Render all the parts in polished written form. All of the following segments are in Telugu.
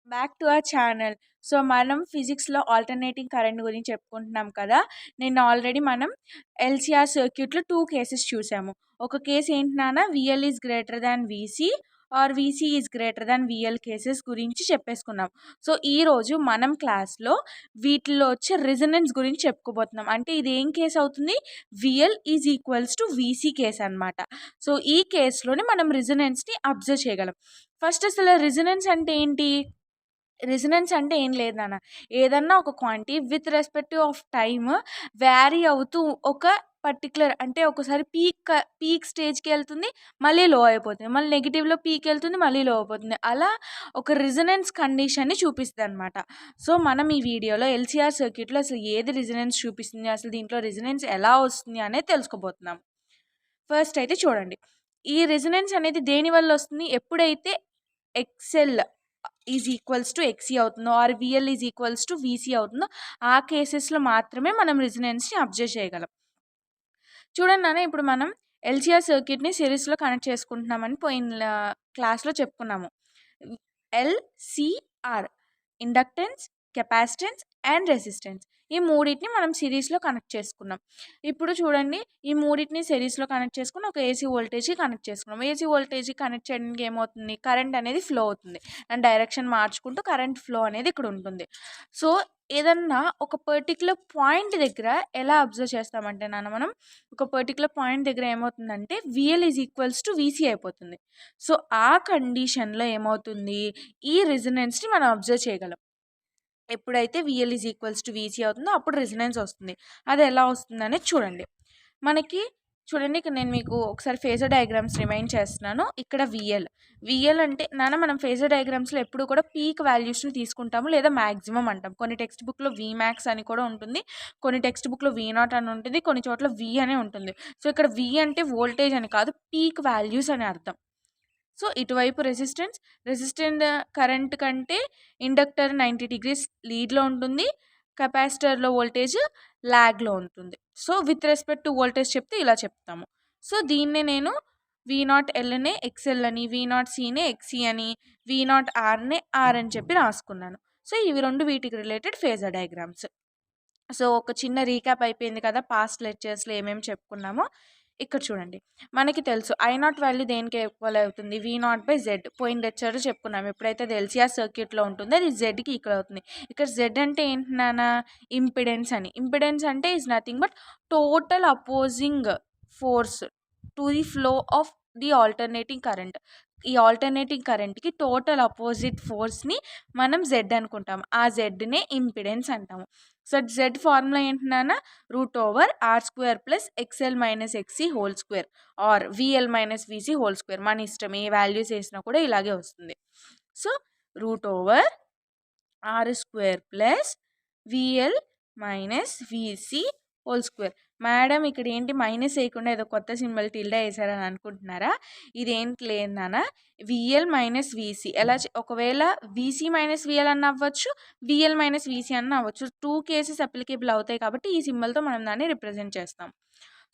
Back to our channel. So, మనం ఫిజిక్స్‌లో ఆల్టర్నేటింగ్ కరెంట్ గురించి చెప్పుకుంటున్నాం కదా! మనం ఎల్‌సీఆర్ సర్క్యూట్‌లో 2 కేసెస్ చూసాము. ఒక కేస్ ఏంటి నాన్న VL is greater than VC or VC is greater than VL cases గురించి చెప్పేసుకున్నాం. సో, ఈరోజు మనం క్లాస్‌లో వీటిల్లో వచ్చే రెసొనెన్స్ గురించి చెప్పుకోబోతున్నాం. అంటే ఇది ఏం కేస్ అవుతుంది? VL is equals to VC case అనమాట. సో, ఈ కేస్‌లోనే మనం రెసొనెన్స్‌ని అబ్జర్వ్ చేయగలం. ఫస్ట్ అసలు రెసొనెన్స్ అంటే ఏంటి? రెసొనెన్స్ అంటే ఏం లేదు నాన్న. ఏదన్నా ఒక quantity with respective of time vary అవుతూ ఒక పర్టిక్యులర్ అంటే ఒకసారి పీక్ స్టేజ్‌కెళ్తుంది. మళ్ళీ లో అయిపోతుంది. మళ్ళీ నెగెటివ్‌లో పీకెళ్తుంది. మళ్ళీ లో అయిపోతుంది. అలా ఒక రెసొనెన్స్ కండిషన్‌ని చూపిస్తదనమాట. సో, మనం ఈ వీడియోలో ఎల్‌సీఆర్ సర్క్యూట్‌లో అసలు ఏది రెసొనెన్స్ చూపిస్తుంది? అసలు దీంట్లో రెసొనెన్స్ ఎలా వస్తుంది అనేది తెలుసుకోబోతున్నాం. ఫస్ట్ అయితే చూడండి. ఈ రెసొనెన్స్ అనేది దేనివల్ల వస్తుంది? ఎప్పుడైతే XL is equals to XC అవుతుందో or VL is equals to VC అవుతుందో ఆ కేసెస్‌లో మాత్రమే మనం రెసొనెన్స్‌ని అబ్జర్వ్ చేయగలం. చూడండి నాన్న, ఇప్పుడు మనం ఎల్‌సీఆర్ సర్క్యూట్‌ని సిరీస్‌లో కనెక్ట్ చేసుకుంటున్నామని పోయిన క్లాస్‌లో చెప్పుకున్నాము. LCR inductance, capacitance and resistance. ఈ మూడిటిని మనం సిరీస్‌లో కనెక్ట్ చేసుకున్నాం. ఇప్పుడు చూడండి, ఈ మూడిటిని సిరీస్‌లో కనెక్ట్ చేసుకొని ఒక ఏసీ వోల్టేజ్‌కి కనెక్ట్ చేసుకున్నాం. ఏసీ వోల్టేజ్‌కి కనెక్ట్ చేయడానికి ఏమవుతుంది? కరెంట్ అనేది ఫ్లో అవుతుంది. అండ్ డైరెక్షన్ మార్చుకుంటూ కరెంట్ ఫ్లో అనేది ఇక్కడ ఉంటుంది. సో, ఏదన్నా ఒక పర్టిక్యులర్ పాయింట్ దగ్గర ఎలా అబ్జర్వ్ చేస్తామంటే మనం ఒక పర్టిక్యులర్ పాయింట్ దగ్గర ఏమవుతుందంటే VL is equals to VC అయిపోతుంది. సో, ఆ కండిషన్‌లో ఏమవుతుంది? ఈ రెసొనెన్స్‌ని మనం అబ్జర్వ్ చేయగలం. ఎప్పుడైతే VL is equals to VC అవుతుందో అప్పుడు రెసొనెన్స్ వస్తుంది. అది ఎలా వస్తుందనేది చూడండి. మనకి చూడండి, ఇక్కడ నేను మీకు ఒకసారి ఫేజర్ డయాగ్రామ్స్ రిమైండ్ చేస్తున్నాను. ఇక్కడ వీఎల్ అంటే మనం ఫేజర్ డయాగ్రామ్స్‌లో ఎప్పుడు కూడా పీక్ వాల్యూస్‌ని తీసుకుంటాము లేదా మాక్సిమం అంటాం. కొన్ని టెక్స్ట్ బుక్‌లో వీమాక్స్ అని కూడా ఉంటుంది. కొన్ని టెక్స్ట్ బుక్‌లో వీనాట్ అని ఉంటుంది. కొన్ని చోట్ల వి అనే ఉంటుంది. సో, ఇక్కడ వి అంటే వోల్టేజ్ అని కాదు, పీక్ వాల్యూస్ అని అర్థం. సో, ఇటువైపు రెసిస్టెంట్ కరెంట్ కంటే ఇండక్టర్ 90 డిగ్రీస్ లీడ్‌లో ఉంటుంది. కెపాసిటర్‌లో వోల్టేజ్ లాగ్‌లో ఉంటుంది. So, with respect to voltage చెప్తే ఇలా చెప్తాము. సో, దీన్నే నేను వీనాట్ ఎల్‌నే ఎక్స్ఎల్ అని, వీనాట్ సీనే ఎక్సీ అని, వీనాట్ ఆర్‌నే ఆర్ అని చెప్పి రాసుకున్నాను. సో, ఇవి 2 వీటికి రిలేటెడ్ ఫేజర్ డయాగ్రామ్స్. సో, ఒక చిన్న రీక్యాప్ అయిపోయింది కదా! పాస్ట్ లెక్చర్స్‌లో ఏమేమి చెప్పుకున్నామో. ఇక్కడ చూడండి, మనకి తెలుసు I0 వాల్యూ దేనికి ఈక్వల్ అవుతుంది? V0/Z. పోయిన లెక్చర్‌లో చెప్పుకున్నాం. ఎప్పుడైతే అది ఎల్‌సీఆర్ సర్క్యూట్‌లో ఉంటుందో అది Zకి ఈక్వల్ అవుతుంది. ఇక్కడ Z అంటే ఏంటి నాన్న? ఇంపిడెన్స్ అని. ఇంపిడెన్స్ అంటే is nothing but total opposing force to the flow of the alternating current. ఈ ఆల్టర్నేటింగ్ కరెంట్‌కి టోటల్ అపోజిట్ ఫోర్స్‌ని మనం Z అనుకుంటాం. ఆ Zనే ఇంపిడెన్స్ అంటాము. సో, Z ఫార్ములా ఏంటి నాన్న? √R² + XL - XC whole square or VL - VC whole square. మన ఇష్టం, ఏ వాల్యూస్ వేసినా కూడా ఇలాగే వస్తుంది. So, √R² + VL - VC whole square. Madam, ఇక్కడ ఏంటి మైనస్ వేయకుండా ఏదో కొత్త సింబల్ టిల్డా వేసారని అనుకుంటున్నారా? ఇదేంటి లేదు నాన్న, VL - VC. ఒకవేళ VC - VL అన్న అవ్వచ్చు, VL - VC అన్న అవ్వచ్చు. 2 కేసెస్ అప్లికేబుల్ అవుతాయి కాబట్టి ఈ సింబల్‌తో మనం దాన్ని రిప్రజెంట్ చేస్తాం.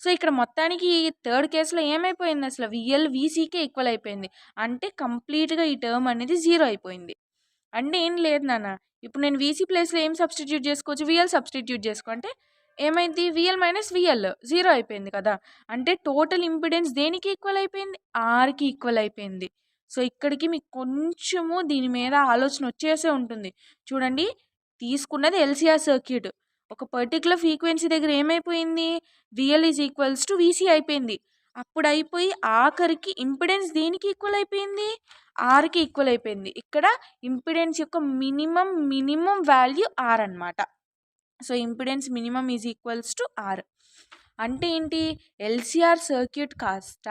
సో, ఇక్కడ మొత్తానికి థర్డ్ కేస్‌లో ఏమైపోయింది? అసలు VL VCకే ఈక్వల్ అయిపోయింది. అంటే కంప్లీట్‌గా ఈ టర్మ్ అనేది 0 అయిపోయింది. అంటే ఏం లేదు నాన్న, ఇప్పుడు నేను వీసీ ప్లేస్‌లో ఏం సబ్స్టిట్యూట్ చేసుకోవచ్చు? వీఎల్ సబ్స్టిట్యూట్ చేసుకో. అంటే ఏమైంది? వీఎల్ - వీఎల్ 0 అయిపోయింది కదా! అంటే టోటల్ ఇంపిడెన్స్ దేనికి ఈక్వల్ అయిపోయింది? ఆర్‌కి ఈక్వల్ అయిపోయింది. సో, ఇక్కడికి మీకు కొంచెము దీని మీద ఆలోచన వచ్చేసే ఉంటుంది. చూడండి, తీసుకున్నది ఎల్‌సీఆర్ సర్క్యూట్. ఒక పర్టిక్యులర్ ఫ్రీక్వెన్సీ దగ్గర ఏమైపోయింది? VL is equals to VC అయిపోయింది. అప్పుడు అయిపోయి ఆఖరికి ఇంపిడెన్స్ దేనికి ఈక్వల్ అయిపోయింది? ఆర్‌కి ఈక్వల్ అయిపోయింది. ఇక్కడ ఇంపిడెన్స్ యొక్క మినిమం వాల్యూ ఆర్ అనమాట. So, impedance minimum is equals to R. అంటే ఏంటి? ఎల్‌సీఆర్ సర్క్యూట్ కాస్త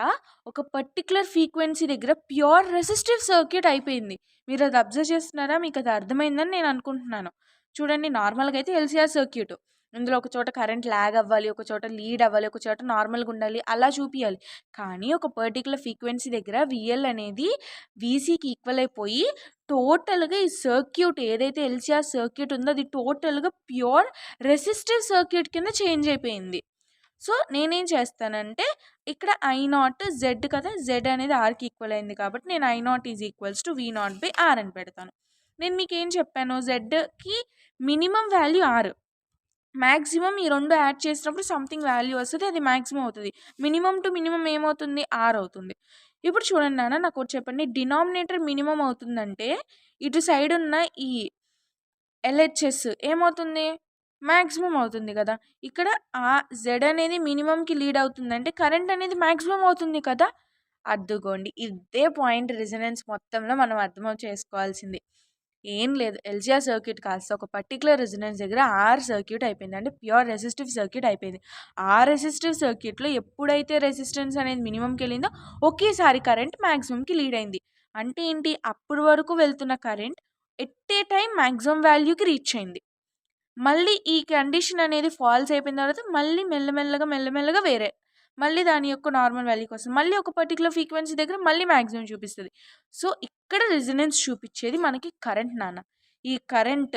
ఒక పర్టిక్యులర్ ఫ్రీక్వెన్సీ దగ్గర ప్యూర్ రెసిస్టివ్ సర్క్యూట్ అయిపోయింది. మీరు అది అబ్జర్వ్ చేస్తున్నారా? మీకు అది అర్థమైందని నేను అనుకుంటున్నాను. చూడండి, నార్మల్‌గా అయితే ఎల్‌సీఆర్ సర్క్యూట్. ఇందులో ఒక చోట కరెంట్ లాగ్ అవ్వాలి, ఒక చోట లీడ్ అవ్వాలి, ఒక చోట నార్మల్‌గా ఉండాలి, అలా చూపియాలి. కానీ ఒక పర్టిక్యులర్ ఫ్రీక్వెన్సీ దగ్గర వీఎల్ అనేది వీసీకి ఈక్వల్ అయిపోయి టోటల్‌గా ఈ సర్క్యూట్ ఏదైతే ఎల్‌సీఆర్ సర్క్యూట్ ఉందో అది టోటల్‌గా ప్యూర్ రెసిస్టివ్ సర్క్యూట్ కింద చేంజ్ అయిపోయింది. సో, నేనేం చేస్తానంటే ఇక్కడ I0 Z కదా! Z అనేది ఆర్‌కి ఈక్వల్ అయింది కాబట్టి నేను I0 is equals to V0/R అని పెడతాను. నేను మీకేం చెప్పాను, జెడ్కి మినిమం వాల్యూ 6, మ్యాక్సిమం ఈ 2 యాడ్ చేసినప్పుడు సంథింగ్ వాల్యూ వస్తది, అది మ్యాక్సిమం అవుతది. మినిమమ్ టు మినిమమ్ ఏమవుతుంది? 6 అవుతుంది. ఇప్పుడు చూడండి నాన్న, నాకోటి చెప్పండి. డినామినేటర్ మినిమమ్ అవుతుందంటే ఇటు సైడ్ ఉన్న ఈ ఎల్‌హెచ్‌ఎస్ ఏమవుతుంది? మ్యాక్సిమం అవుతుంది కదా! ఇక్కడ జెడ్ అనేది మినిమమ్‌కి లీడ్ అవుతుందంటే కరెంట్ అనేది మ్యాక్సిమం అవుతుంది కదా! అద్దుగోండి. ఇదే పాయింట్ రెసొనెన్స్ మొత్తంలో మనం అర్థం చేసుకోవాల్సింది. ఏం లేదు. ఎల్‌సిఆర్ సర్క్యూట్ కాస్త ఒక పర్టిక్యులర్ రెసొనెన్స్ దగ్గర ఆర్ సర్క్యూట్ అయిపోయింది. అంటే ప్యూర్ రెసిస్టివ్ సర్క్యూట్ అయిపోయింది. ఆ రెసిస్టివ్ సర్క్యూట్‌లో ఎప్పుడైతే రెసిస్టెన్స్ అనేది మినిమమ్‌కెళ్ళిందో ఒకేసారి కరెంట్ మ్యాక్సిమమ్‌కి లీడ్ అయింది. అంటే ఏంటి? అప్పటి వరకు వెళ్తున్న current at a time maximum వాల్యూకి రీచ్ అయింది. మళ్ళీ ఈ కండిషన్ అనేది ఫాల్స్ అయిపోయిన తర్వాత మళ్ళీ మెల్లమెల్లగా వేరే మళ్ళీ దాని యొక్క నార్మల్ వాల్యూకి వస్తుంది. మళ్ళీ ఒక పర్టిక్యులర్ ఫ్రీక్వెన్సీ దగ్గర మళ్ళీ మాక్సిమం చూపిస్తది. సో, ఇక్కడ రెసొనెన్స్ చూపిచ్చేది మనకి కరెంట్ నాన్న. ఈ కరెంట్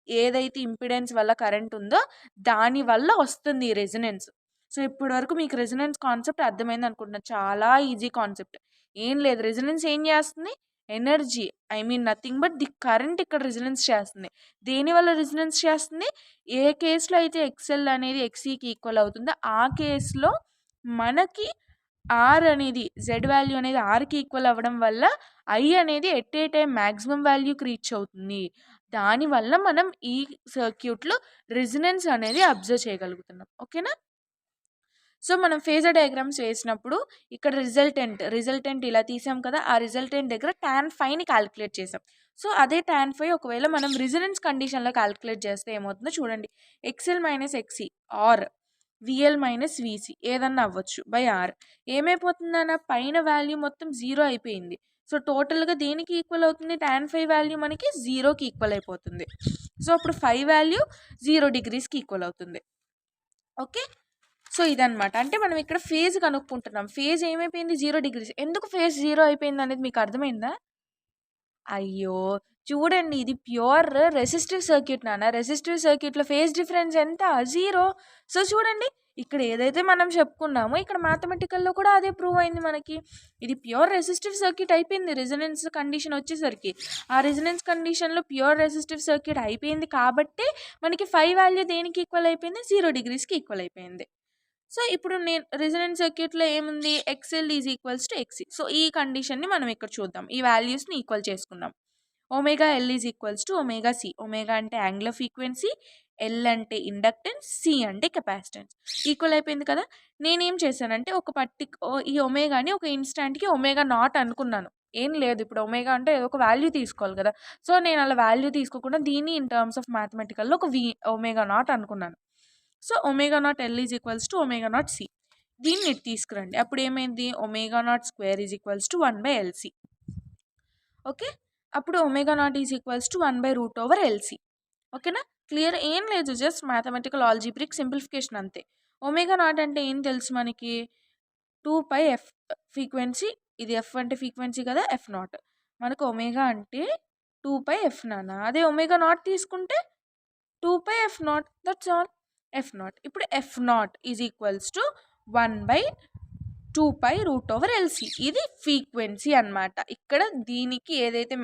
ఏదైతే ఇంపిడెన్స్ వల్ల కరెంట్ ఉందో దాని వల్ల వస్తుంది ఈ రెసొనెన్స్. సో, ఇప్పటి వరకు మీకు రెసొనెన్స్ కాన్సెప్ట్ అర్థమైంది అనుకుంటున్నా. చాలా ఈజీ కాన్సెప్ట్. ఏం లేదు, రెసొనెన్స్ ఏం చేస్తుంది? Energy, I mean nothing but the current ఇక్కడ రెసొనెన్స్ చేస్తుంది. దేనివల్ల రెసొనెన్స్ చేస్తుంది? ఏ కేస్‌లో అయితే ఎక్స్ఎల్ అనేది ఎక్స్‌ఈకి ఈక్వల్ అవుతుందో ఆ కేస్‌లో మనకి ఆర్ అనేది జెడ్ వాల్యూ అనేది ఆర్‌కి ఈక్వల్ అవ్వడం వల్ల ఐ అనేది ఎట్ ఏ టైమ్ మాక్సిమం వాల్యూకి రీచ్ అవుతుంది. దానివల్ల మనం ఈ సర్క్యూట్‌లో రెసొనెన్స్ అనేది అబ్జర్వ్ చేయగలుగుతున్నాం. ఓకేనా? సో, మనం ఫేజర్ డయాగ్రామ్స్ వేసినప్పుడు ఇక్కడ రిజల్టెంట్ ఇలా తీసాం కదా! ఆ రిజల్టెంట్ దగ్గర టాన్ ఫైని కాలిక్యులేట్ చేసాం. సో, అదే టాన్ ఫై ఒకవేళ మనం రెసొనెన్స్ కండిషన్‌లో కాలిక్యులేట్ చేస్తే ఏమవుతుందో చూడండి. XL minus XC or VL minus VC ఏదన్నా అవ్వచ్చు బై ఆర్. ఏమైపోతుందన్న పైన వాల్యూ మొత్తం 0 అయిపోయింది. సో, టోటల్‌గా దేనికి ఈక్వల్ అవుతుంది? టాన్ ఫై వాల్యూ మనకి 0కి ఈక్వల్ అయిపోతుంది. సో, అప్పుడు ఫై వాల్యూ 0 డిగ్రీస్‌కి ఈక్వల్ అవుతుంది. ఓకే. సో, ఇదనమాట. అంటే మనం ఇక్కడ ఫేజ్ కనుక్కుంటున్నాం. ఫేజ్ ఏమైపోయింది? 0 డిగ్రీస్. ఎందుకు ఫేజ్ 0 అయిపోయిందనేది మీకు అర్థమైందా? అయ్యో! చూడండి, ఇది ప్యూర్ రెసిస్టివ్ సర్క్యూట్ నాన్న. రెసిస్టివ్ సర్క్యూట్‌లో ఫేజ్ డిఫరెన్స్ ఎంత? 0. సో, చూడండి, ఇక్కడ ఏదైతే మనం చెప్పుకున్నామో ఇక్కడ మ్యాథమెటికల్‌లో కూడా అదే ప్రూవ్ అయింది మనకి. ఇది ప్యూర్ రెసిస్టివ్ సర్క్యూట్ అయిపోయింది రెసొనెన్స్ కండిషన్ వచ్చేసరికి. ఆ రెసొనెన్స్ కండిషన్‌లో ప్యూర్ రెసిస్టివ్ సర్క్యూట్ అయిపోయింది కాబట్టే మనకి ఫై వాల్యూ దేనికి ఈక్వల్ అయిపోయింది? 0 డిగ్రీస్‌కి ఈక్వల్ అయిపోయింది. సో, ఇప్పుడు నేను రెసొనెన్స్ సర్క్యూట్‌లో ఏముంది? XL is equals to XC. So, ఈ కండిషన్‌ని మనం ఇక్కడ చూద్దాం. ఈ వాల్యూస్‌ని ఈక్వల్ చేసుకుందాం. Omega L is equals to omega C. ఒమేగా అంటే యాంగులర్ ఫ్రీక్వెన్సీ, ఎల్ అంటే ఇండక్టెన్స్, సి అంటే కెపాసిటెన్స్. ఈక్వల్ అయిపోయింది కదా! నేనేం చేశానంటే ఈ ఒమేగాని ఒక ఇన్‌స్టాంట్‌కి ఒమేగా నాట్ అనుకున్నాను. ఏం లేదు, ఇప్పుడు ఒమేగా అంటే ఏదో ఒక వాల్యూ తీసుకోవాలి కదా! సో, నేను అలా వాల్యూ తీసుకోకుండా దీన్ని ఇన్ టర్మ్స్ ఆఫ్ మ్యాథమెటికల్‌లో ఒక ఒమేగా నాట్ అనుకున్నాను. So, omega naught L is equals to omega naught C. దీన్ని ఇటు తీసుకురండి. అప్పుడు ఏమైంది? Omega naught square is equals to 1/LC. Okay. అప్పుడు omega naught is equals to 1/√LC. ఓకేనా? క్లియర్? ఏం లేదు, జస్ట్ మ్యాథమెటికల్ ఆల్జీబ్రిక్ సింప్లిఫికేషన్ అంతే. ఒమేగా నాట్ అంటే ఏం తెలుసు మనకి? 2π/f frequency. ఇది ఎఫ్ అంటే ఫ్రీక్వెన్సీ కదా! F not. మనకు ఒమేగా అంటే 2π/f నాన్న. అదే ఒమేగా నాట్ తీసుకుంటే 2π/f naught. That's all. F naught. ఇప్పుడు F naught is equals to 1/2π√LC. ఇది ఫ్రీక్వెన్సీ అన్నమాట. ఇక్కడ దీనికి ఏదైతే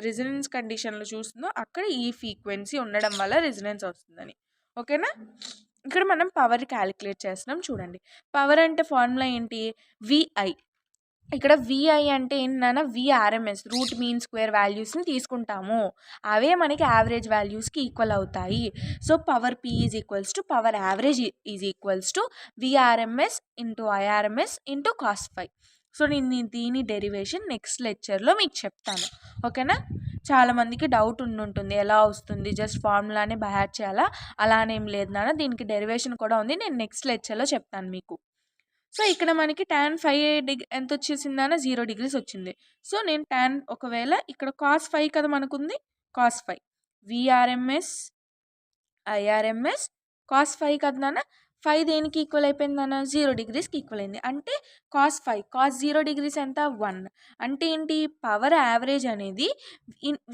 రెసొనెన్స్ కండిషన్‌లో చూస్తుందో అక్కడ ఈ ఫ్రీక్వెన్సీ ఉండడం వల్ల రెసొనెన్స్ వస్తుందని. ఓకేనా? ఇక్కడ మనం పవర్ క్యాలిక్యులేట్ చేస్తున్నాం చూడండి. పవర్ అంటే ఫార్ములా ఏంటి? VI. ఇక్కడ VI అంటే ఏంటి నాన్న? VRMS, రూట్ మీన్ స్క్వేర్ వాల్యూస్‌ని తీసుకుంటాము. అవే మనకి యావరేజ్ వాల్యూస్‌కి ఈక్వల్ అవుతాయి. So, power P is equals to power average is equals to VRMS into IRMS into cos phi. So, నేను దీని డెరివేషన్ నెక్స్ట్ లెక్చర్‌లో మీకు చెప్తాను. ఓకేనా? చాలామందికి డౌట్ ఉండుంటుంది. ఎలా వస్తుంది? జస్ట్ ఫార్ములానే బై హార్ట్ చేయాలా? అలా అనేం లేదు నాన్న. దీనికి డెరివేషన్ కూడా ఉంది. నేను నెక్స్ట్ లెక్చర్‌లో చెప్తాను మీకు. సో, ఇక్కడ మనకి టాన్ ఫై ఎంతొచ్చేసిందన్న 0 డిగ్రీస్ వచ్చింది. సో, నేను ఒకవేళ ఇక్కడ కాస్ ఫై కదా మనకుంది. Cos phi. VRMS, IRMS, cos phi కదా నాన్న. ఫై దేనికి ఈక్వల్ అయిపోయింది నాన్న? 0 డిగ్రీస్‌కి ఈక్వల్ అయింది. అంటే కాస్ 0 డిగ్రీస్ ఎంత? 1. అంటే ఏంటి? పవర్ యావరేజ్ అనేది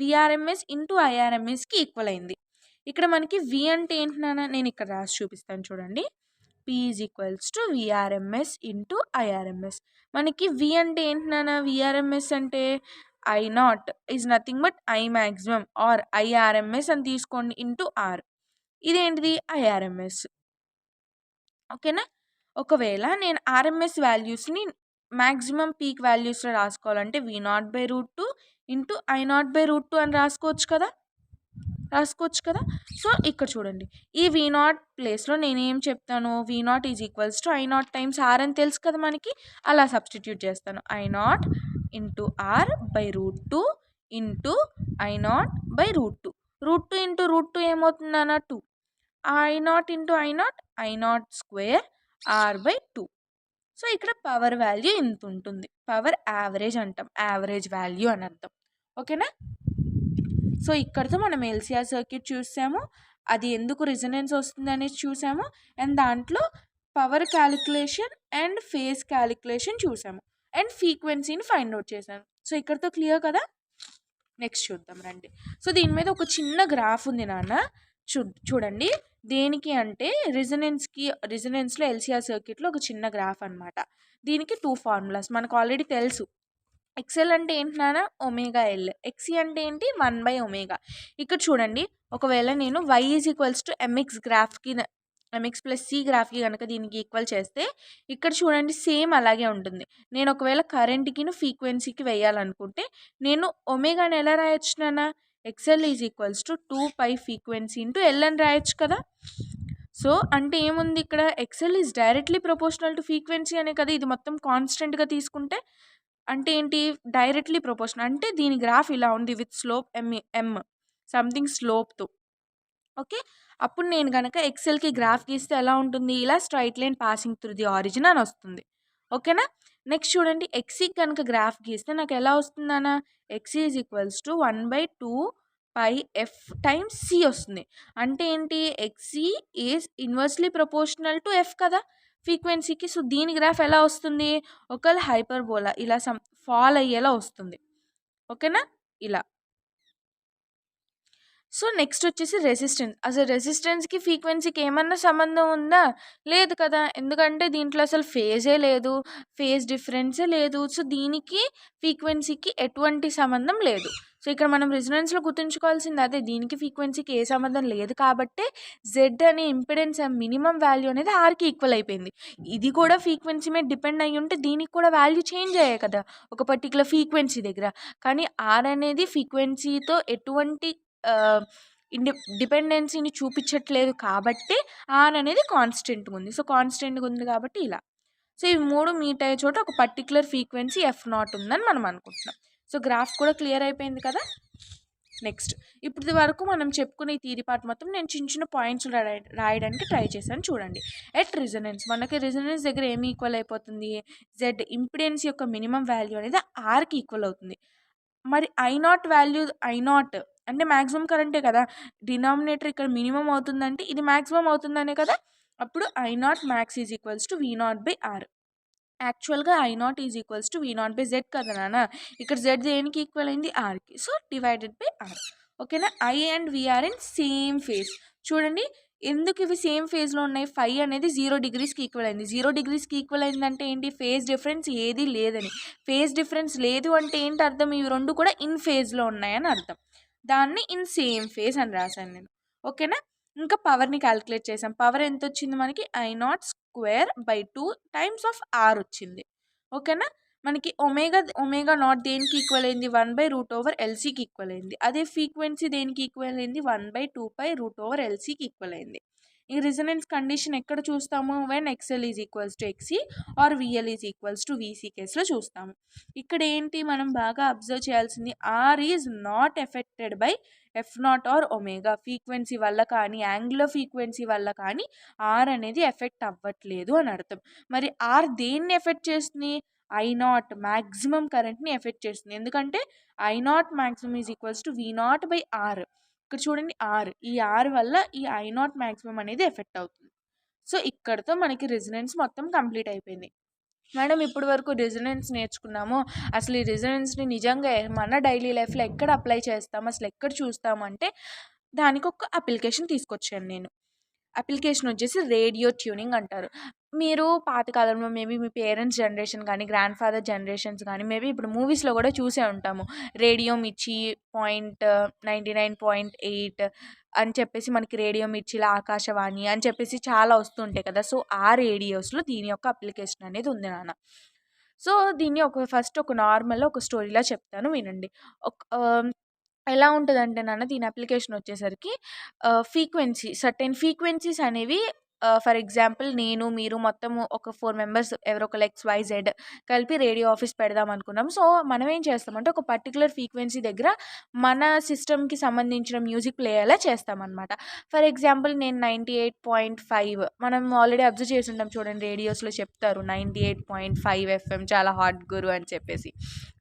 VRMS ఇంటూ IRMS‌కి ఈక్వల్ అయింది. ఇక్కడ మనకి V అంటే ఏంటి నాన్న? నేను ఇక్కడ రాసి చూపిస్తాను చూడండి. P is equals to VRMS into IRMS. మనకి V అంటే ఏంటి నాన్న? VRMS అంటే I naught is nothing but I maximum or IRMS అని తీసుకోండి ఇంటూ ఆర్. ఇదేంటిది ఐఆర్ఎంఎస్. ఓకేనా. ఒకవేళ నేను ఆర్ఎంఎస్ వాల్యూస్ని మ్యాక్సిమం పీక్ వాల్యూస్లో రాసుకోవాలంటే V0/√2 ఇంటూ I0/√2 అని రాసుకోవచ్చు కదా. సో ఇక్కడ చూడండి, ఈ V0 ప్లేస్లో నేనేం చెప్తాను, V0 is equals to I0 times R అని తెలుసు కదా మనకి. అలా సబ్స్టిట్యూట్ చేస్తాను. I0 into R/√2 into I0/√2. √2 into √2 ఏమవుతుందన్న 2. I0 into I0 square R/2. So ఇక్కడ పవర్ వాల్యూ ఇంత ఉంటుంది. పవర్ యావరేజ్ అంటాం, యావరేజ్ వాల్యూ అని అర్థం. ఓకేనా. సో ఇక్కడితో మనం ఎల్సిఆర్ సర్క్యూట్ చూసాము, అది ఎందుకు రిజనెన్స్ వస్తుంది అనేది చూసాము, అండ్ దాంట్లో power calculation and phase calculation చూసాము, అండ్ ఫ్రీక్వెన్సీని ఫైండ్ అవుట్ చేశాను. సో ఇక్కడితో క్లియర్ కదా. నెక్స్ట్ చూద్దాం రండి. సో దీని మీద ఒక చిన్న గ్రాఫ్ ఉంది నాన్న, చూడండి. దేనికి అంటే రిజనెన్స్లో ఎల్సిఆర్ సర్క్యూట్లో ఒక చిన్న గ్రాఫ్ అనమాట. దీనికి 2 ఫార్ములాస్ మనకు ఆల్రెడీ తెలుసు. ఎక్స్ఎల్ అంటే ఏంటి నాన్న, ఒమేగా ఎల్. ఎక్సీ అంటే ఏంటి, 1/ω. ఇక్కడ చూడండి, ఒకవేళ నేను y is equals to MX గ్రాఫ్కి, MX+C గ్రాఫ్కి కనుక దీనికి ఈక్వల్ చేస్తే ఇక్కడ చూడండి సేమ్ అలాగే ఉంటుంది. నేను ఒకవేళ కరెంట్కి ఫ్రీక్వెన్సీకి వేయాలనుకుంటే నేను ఒమేగాని ఎలా రాయొచ్చు నాన్న, XL is equals to 2π frequency into L అని రాయొచ్చు కదా. సో అంటే ఏముంది ఇక్కడ, XL is directly proportional to frequency అనే కదా. ఇది మొత్తం కాన్స్టెంట్గా తీసుకుంటే అంటే ఏంటి, డైరెక్ట్లీ ప్రపోర్షనల్ అంటే దీని గ్రాఫ్ ఇలా ఉంది విత్ స్లోప్ m సంథింగ్ స్లోప్తో. ఓకే. అప్పుడు నేను కనుక ఎక్సెల్కి గ్రాఫ్ గీస్తే ఎలా ఉంటుంది, ఇలా straight line passing through the origin అని వస్తుంది. ఓకేనా. నెక్స్ట్ చూడండి, ఎక్సీ కనుక గ్రాఫ్ గీస్తే నాకు ఎలా వస్తుందన్న, XC is equals to 1/2πf times C వస్తుంది. అంటే ఏంటి, XC is inversely proportional to F కదా ఫ్రీక్వెన్సీకి. సో దీని గ్రాఫ్ ఎలా వస్తుంది, ఒకవేళ హైపర్బోలా ఇలా ఫాల్ అయ్యేలా వస్తుంది. ఓకేనా, ఇలా. సో నెక్స్ట్ వచ్చేసి రెసిస్టెన్స్. అసలు రెసిస్టెన్స్కి ఫ్రీక్వెన్సీకి ఏమన్నా సంబంధం ఉందా, లేదు కదా. ఎందుకంటే దీంట్లో అసలు ఫేజే లేదు, ఫేజ్ డిఫరెన్సే లేదు. సో దీనికి ఫ్రీక్వెన్సీకి ఎటువంటి సంబంధం లేదు. సో ఇక్కడ మనం రెజొనెన్స్లో గుర్తుంచుకోవాల్సింది అదే, దీనికి ఫ్రీక్వెన్సీకి ఏ సంబంధం లేదు కాబట్టి జెడ్ అనే ఇంపిడెన్స్ మినిమం వాల్యూ అనేది ఆర్కి ఈక్వల్ అయిపోయింది. ఇది కూడా ఫ్రీక్వెన్సీ మీద డిపెండ్ అయ్యి ఉంటే దీనికి కూడా వాల్యూ చేంజ్ అయ్యాయి కదా ఒక పర్టికులర్ ఫ్రీక్వెన్సీ దగ్గర. కానీ ఆర్ అనేది ఫ్రీక్వెన్సీతో ఎటువంటి డిపెండెన్సీని చూపించట్లేదు కాబట్టి ఆర్ అనేది కాన్స్టెంట్గా ఉంది. సో కాన్స్టెంట్గా ఉంది కాబట్టి ఇలా. సో ఇవి 3 మీట్ అయ్యే చోట ఒక పర్టికులర్ ఫ్రీక్వెన్సీ F0 ఉందని మనం అనుకుంటున్నాం. సో గ్రాఫ్ కూడా క్లియర్ అయిపోయింది కదా. నెక్స్ట్, ఇప్పటి వరకు మనం చెప్పుకునే ఈ థియరీ పార్ట్ మొత్తం నేను చిన్న చిన్న పాయింట్స్ రాయడానికి ట్రై చేశాను. చూడండి, ఎట్ రిజనెన్స్ మనకి రిజనెన్స్ దగ్గర ఏమి ఈక్వల్ అయిపోతుంది, జెడ్ ఇంపిడెన్స్ యొక్క మినిమం వాల్యూ అనేది ఆర్కి ఈక్వల్ అవుతుంది. మరి I0 వాల్యూ, I0 అంటే మ్యాక్సిమం కరెంటే కదా, డినామినేటర్ ఇక్కడ మినిమం అవుతుందంటే ఇది మ్యాక్సిమం అవుతుందనే కదా. అప్పుడు I0 max is equals to V0/R. యాక్చువల్గా I0 is equals to V0/Z కదా నాన్న. ఇక్కడ Z దేనికి ఈక్వల్ అయింది, ఆర్కి. సో డివైడెడ్/R. ఓకేనా. I and V are in same phase. చూడండి ఎందుకు ఇవి సేమ్ ఫేజ్లో ఉన్నాయి, 5 అనేది 0 డిగ్రీస్కి ఈక్వల్ అయింది. 0 డిగ్రీస్కి ఈక్వల్ అయిందంటే ఏంటి, ఫేజ్ డిఫరెన్స్ ఏది లేదని. ఫేజ్ డిఫరెన్స్ లేదు అంటే ఏంటి అర్థం, ఇవి రెండు కూడా ఇన్ ఫేజ్లో ఉన్నాయని అర్థం. దాన్ని ఇన్ సేమ్ ఫేజ్ అని రాశాను నేను. ఓకేనా. ఇంకా పవర్ని క్యాలిక్యులేట్ చేసాం. పవర్ ఎంత వచ్చింది మనకి, I0² టైమ్స్ ఆఫ్ ఆర్ వచ్చింది. ఓకేనా. మనకి ఒమేగా0 దేనికి ఈక్వల్ అయింది, 1/√LCకి ఈక్వల్ అయింది. అదే ఫ్రీక్వెన్సీ దేనికి ఈక్వల్ అయింది, 1/2π√LCకి ఈక్వల్ అయింది. ఈ రిజనెన్స్ కండిషన్ ఎక్కడ చూస్తాము, when XL is equals to XC or VL is equals to VC కేసులో చూస్తాము. ఇక్కడ ఏంటి మనం బాగా అబ్జర్వ్ చేయాల్సింది, R is not affected by F0 or omega. Frequency వల్ల కానీ యాంగులర్ ఫ్రీక్వెన్సీ వల్ల కానీ ఆర్ అనేది ఎఫెక్ట్ అవ్వట్లేదు అని అర్థం. మరి ఆర్ దేన్ని ఎఫెక్ట్ చేస్తుంది, I0 మ్యాక్సిమం కరెంట్ని ఎఫెక్ట్ చేస్తుంది. ఎందుకంటే I0 maximum is equals to V0/R. ఇక్కడ చూడండి ఆర్, ఈ ఆర్ వల్ల ఈ I0 మ్యాక్సిమం అనేది ఎఫెక్ట్ అవుతుంది. సో ఇక్కడతో మనకి రెజొనెన్స్ మొత్తం కంప్లీట్ అయిపోయింది. మేడం ఇప్పటి వరకు రెజొనెన్స్ నేర్చుకున్నాము, అసలు ఈ రెజొనెన్స్ని నిజంగా మన డైలీ లైఫ్లో ఎక్కడ అప్లై చేస్తాము, అసలు ఎక్కడ చూస్తాము అంటే దానికి ఒక అప్లికేషన్ తీసుకొచ్చాను నేను. అప్లికేషన్ వచ్చేసి రేడియో ట్యూనింగ్ అంటారు. మీరు పాతకాలంలో మేబీ మీ పేరెంట్స్ జనరేషన్ కానీ, గ్రాండ్ ఫాదర్ జనరేషన్స్ కానీ, మేబీ ఇప్పుడు మూవీస్‌లో కూడా చూసే ఉంటాము. రేడియో మిర్చి 99.8 అని చెప్పేసి మనకి రేడియో మిర్చిలో ఆకాశవాణి అని చెప్పేసి చాలా వస్తుంటాయి కదా! సో, ఆ రేడియోస్‌లో దీని యొక్క అప్లికేషన్ అనేది ఉంది నాన్న. సో, దీన్ని ఫస్ట్ ఒక నార్మల్‌గా ఒక స్టోరీలా చెప్తాను వినండి. ఎలా ఉంటదంటే నాన్న దీని అప్లికేషన్ వచ్చేసరికి సర్టెన్ ఫ్రీక్వెన్సీస్ అనేవి ఫర్ ఎగ్జాంపుల్ నేను, మీరు మొత్తము ఒక 4 మెంబర్స్ ఎవరో ఒకళ్ళు XYZ కలిపి రేడియో ఆఫీస్ పెడదాం అనుకున్నాం. సో, మనం ఏం చేస్తామంటే ఒక పర్టిక్యులర్ ఫ్రీక్వెన్సీ దగ్గర మన సిస్టమ్‌కి సంబంధించిన మ్యూజిక్ ప్లే అయ్యేలా చేస్తామనమాట. ఫర్ ఎగ్జాంపుల్ నేను 98.5 మనం ఆల్రెడీ అబ్జర్వ్ చేసుంటాం చూడండి రేడియోస్‌లో చెప్తారు 98.5 ఎఫ్ఎం చాలా హాట్ గురు అని చెప్పేసి.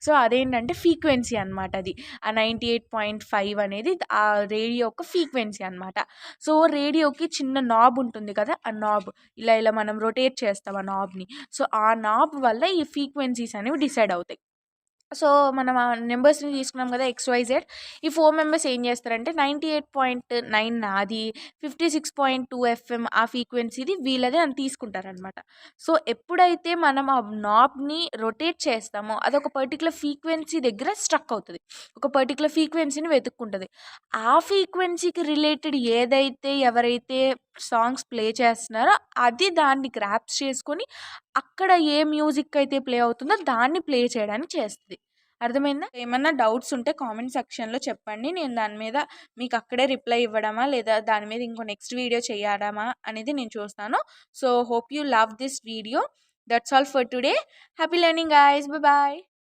సో, అదేంటంటే ఫ్రీక్వెన్సీ అనమాట అది. ఆ 98.5 అనేది ఆ రేడియో యొక్క ఫ్రీక్వెన్సీ అనమాట. సో, రేడియోకి చిన్న నాబ్ ఉంటుంది కదా! ఆ నాబ్ ఇలా మనం రొటేట్ చేస్తాం ఆ నాబ్‌ని. సో, ఆ నాబ్ వల్ల ఈ ఫ్రీక్వెన్సీస్ అనేవి డిసైడ్ అవుతాయి. సో, మనం ఆ నంబర్స్‌ని తీసుకున్నాం కదా! XYZ. ఈ 4 మెంబర్స్ ఏం చేస్తారంటే 98.9 నాది, 56.2 ఎఫ్ఎం ఆ ఫ్రీక్వెన్సీది వీళ్ళది అని తీసుకుంటారనమాట. సో, ఎప్పుడైతే మనం ఆ నాబ్‌ని రొటేట్ చేస్తామో అదొక పర్టిక్యులర్ ఫ్రీక్వెన్సీ దగ్గర స్ట్రక్ అవుతది. ఒక పర్టిక్యులర్ ఫ్రీక్వెన్సీని వెతుక్కుంటది. ఆ ఫ్రీక్వెన్సీకి రిలేటెడ్ ఎవరైతే సాంగ్స్ ప్లే చేస్తున్నారో అది దాన్ని గ్రాస్ప్ చేసుకొని అక్కడ ఏ మ్యూజిక్ అయితే ప్లే అవుతుందో దాన్ని ప్లే చేయడానికి చేస్తది. అర్థమైందా? ఏమన్నా డౌట్స్ ఉంటే కామెంట్ సెక్షన్‌లో చెప్పండి. నేను దాని మీద మీకు అక్కడే రిప్లై ఇవ్వడమా, లేదా దాని మీద ఇంకో నెక్స్ట్ వీడియో చేయడమా అనేది నేను చూస్తాను. So, hope you love this video. That's all for today. Happy learning guys. By.